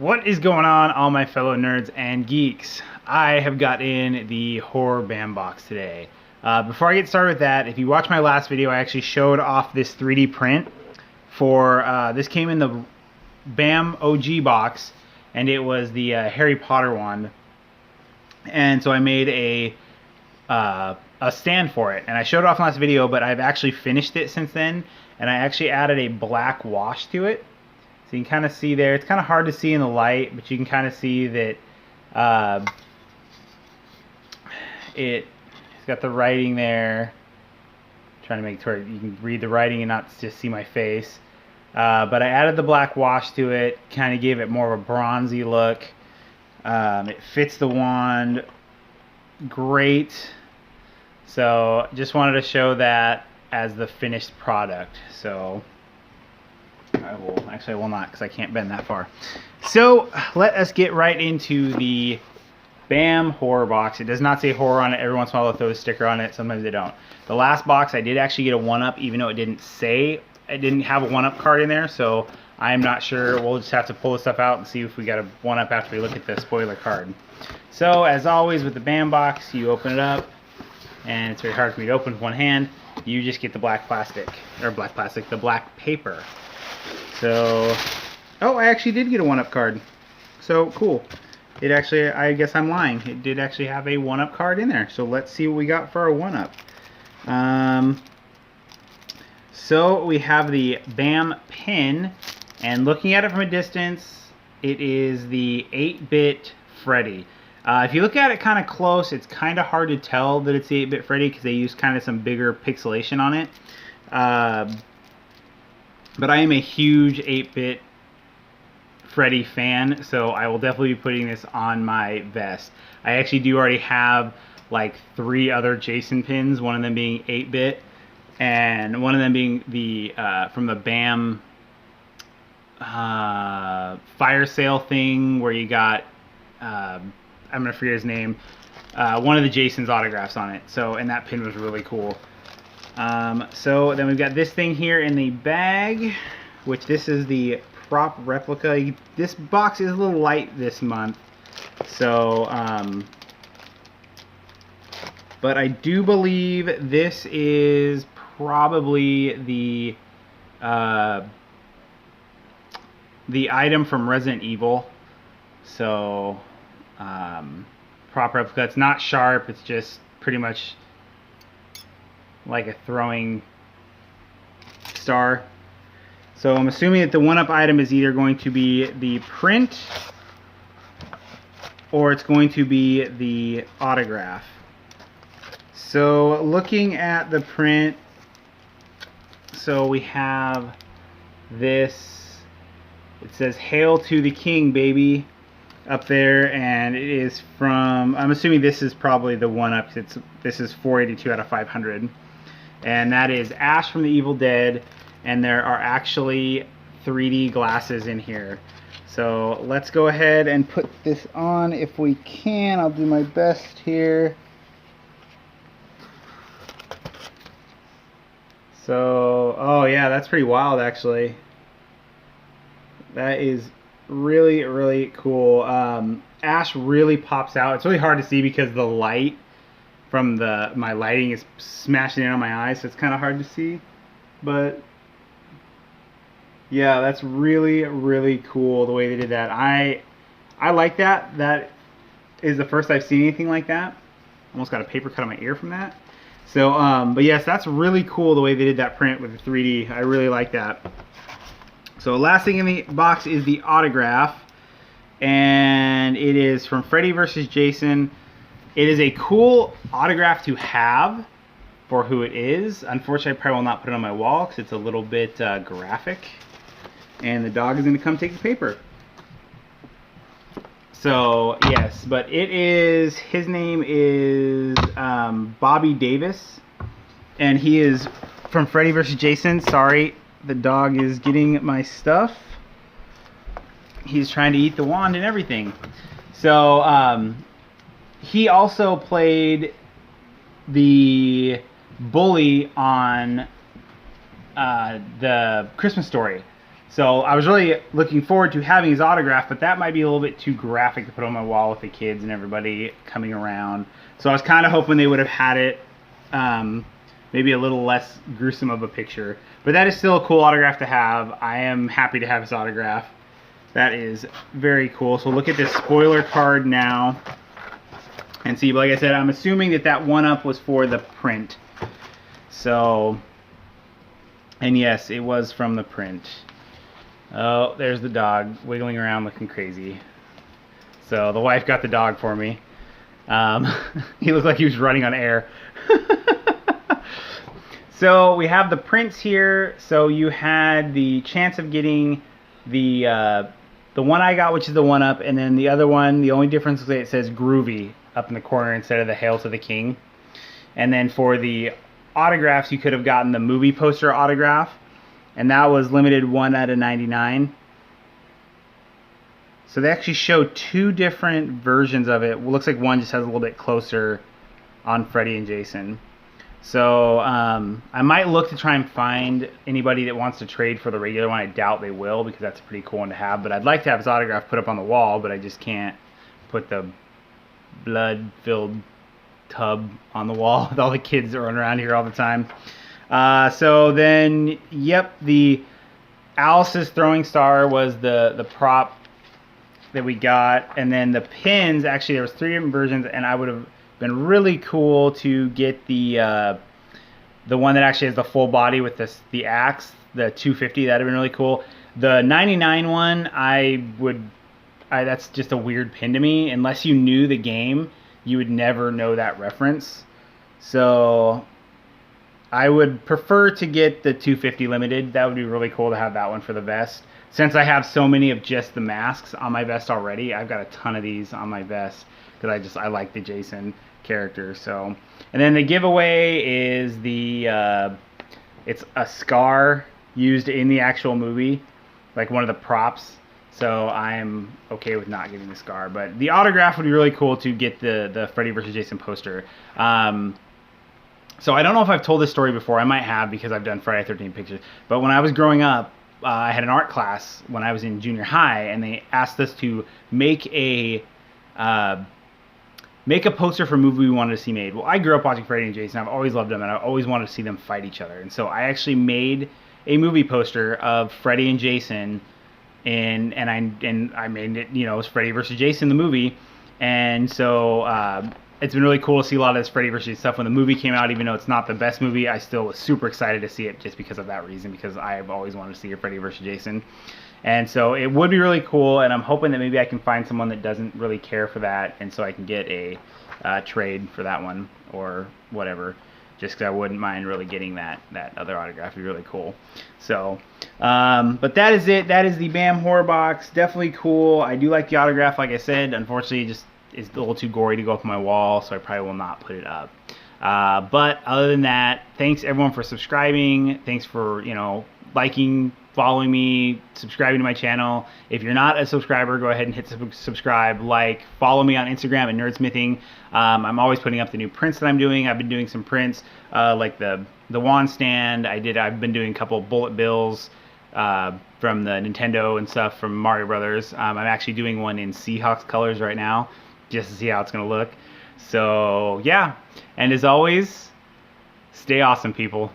What is going on, all my fellow nerds and geeks? I have got in the horror BAM box today. Before I get started with that, if you watch my last video, I actually showed off this 3D print for, this came in the BAM OG box, and it was the Harry Potter one. And so I made a stand for it, and I showed it off in the last video, but I've actually finished it since then, and I actually added a black wash to it. So you can kind of see there, it's kind of hard to see in the light, but you can kind of see that it's got the writing there. I'm trying to make it to where you can read the writing and not just see my face. But I added the black wash to it, kind of gave it more of a bronzy look. It fits the wand great. So just wanted to show that as the finished product. So I will not, because I can't bend that far. So let us get right into the BAM horror box. It does not say horror on it. Every once in a while they'll throw a sticker on it. Sometimes they don't. The last box I did actually get a 1-up, even though it didn't have a 1-up card in there. So I'm not sure. We'll just have to pull this stuff out and see if we got a 1-up after we look at the spoiler card. So as always with the BAM box, you open it up, and it's very hard for me to open with one hand. You just get the black plastic, the black paper. So, oh, I actually did get a 1-up card. So, cool. It actually, I guess I'm lying. It did actually have a 1-up card in there. So, let's see what we got for our 1-up. So, we have the BAM pin. And looking at it from a distance, it is the 8-bit Freddy. If you look at it kind of close, it's kind of hard to tell that it's the 8-bit Freddy because they use kind of some bigger pixelation on it. But I am a huge 8-bit Freddy fan, so I will definitely be putting this on my vest. I actually do already have like 3 other Jason pins, one of them being 8-bit, and one of them being the from the BAM fire sale thing where you got, I'm gonna forget his name, one of the Jason's autographs on it. So, and that pin was really cool. So then we've got this thing here in the bag, which this is the prop replica. This box is a little light this month, so but I do believe this is probably the item from Resident Evil. So prop replica. It's not sharp, it's just pretty much like a throwing star. So I'm assuming that the 1-up item is either going to be the print or it's going to be the autograph. So looking at the print, so we have this, it says "Hail to the King, baby," up there, and it is from, I'm assuming this is probably the 1-up. This is 482 out of 500. And that is Ash from the Evil Dead, and there are actually 3D glasses in here. So let's go ahead and put this on if we can. I'll do my best here. So, oh yeah, that's pretty wild actually. That is really, really cool. Ash really pops out. It's really hard to see because the light from my lighting is smashing in on my eyes, so it's kind of hard to see. But yeah, that's really, really cool the way they did that. I like that. That is the first I've seen anything like that. Almost got a paper cut on my ear from that. So, but yes, that's really cool the way they did that print with the 3D. I really like that. So last thing in the box is the autograph, and it is from Freddy vs. Jason. It is a cool autograph to have for who it is. Unfortunately, I probably will not put it on my wall because it's a little bit graphic. And the dog is going to come take the paper. So, yes, but it is, his name is Bobby Davis. And he is from Freddy vs. Jason. Sorry, the dog is getting my stuff. He's trying to eat the wand and everything. So, he also played the bully on the Christmas Story. So I was really looking forward to having his autograph, but that might be a little bit too graphic to put on my wall with the kids and everybody coming around. So I was kind of hoping they would have had it maybe a little less gruesome of a picture. But that is still a cool autograph to have. I am happy to have his autograph. That is very cool. So look at this spoiler card now. And see, like I said, I'm assuming that that 1-up was for the print. So, and yes, it was from the print. Oh, there's the dog wiggling around looking crazy. So the wife got the dog for me. He looked like he was running on air. So we have the prints here. So you had the chance of getting the one I got, which is the 1-up, and then the other one, the only difference is that it says Groovy up in the corner instead of the Hail to the King. And then for the autographs, you could have gotten the movie poster autograph, and that was limited 1 out of 99. So they actually show 2 different versions of it. It looks like one just has a little bit closer on Freddy and Jason. So I might look to try and find anybody that wants to trade for the regular one. I doubt they will, because that's a pretty cool one to have. But I'd like to have his autograph put up on the wall, but I just can't put the blood-filled tub on the wall with all the kids that run around here all the time. So then, yep, the Alice's throwing star was the prop that we got, and then the pins, actually there was 3 different versions, and I would have been really cool to get the one that actually has the full body with the axe, the 250. That'd have been really cool. The 99 one, that's just a weird pin to me. Unless you knew the game, you would never know that reference. So I would prefer to get the 250 limited. That would be really cool to have that one for the vest. Since I have so many of just the masks on my vest already, I've got a ton of these on my vest because I like the Jason character. So, and then the giveaway is it's a scar used in the actual movie, like one of the props. So I'm okay with not getting the scar, but the autograph would be really cool to get the Freddy vs. Jason poster. So I don't know if I've told this story before. I might have, because I've done Friday 13 pictures. But when I was growing up, I had an art class when I was in junior high, and they asked us to make a poster for a movie we wanted to see made. Well, I grew up watching Freddy and Jason. I've always loved them, and I always wanted to see them fight each other. And so I actually made a movie poster of Freddy and Jason, and I made it, it was Freddy versus Jason, the movie. And so it's been really cool to see a lot of this Freddy versus Jason stuff. When the movie came out, even though it's not the best movie, I still was super excited to see it just because of that reason, because I've always wanted to see a Freddy versus Jason. And so it would be really cool, and I'm hoping that maybe I can find someone that doesn't really care for that, and so I can get a trade for that one or whatever, just because I wouldn't mind really getting that other autograph. It'd be really cool. So, but that is it. That is the BAM Horror Box. Definitely cool. I do like the autograph, like I said. Unfortunately, just it's a little too gory to go up on my wall, so I probably will not put it up. But other than that, thanks everyone for subscribing. Thanks for liking, following me, subscribing to my channel. If you're not a subscriber, go ahead and hit subscribe, follow me on Instagram at NerdSmithing. I'm always putting up the new prints that I'm doing. I've been doing some prints like the wand stand. I've been doing a couple of bullet bills from the Nintendo and stuff from Mario Brothers. I'm actually doing one in Seahawks colors right now, just to see how it's gonna look. So yeah, and as always, stay awesome, people.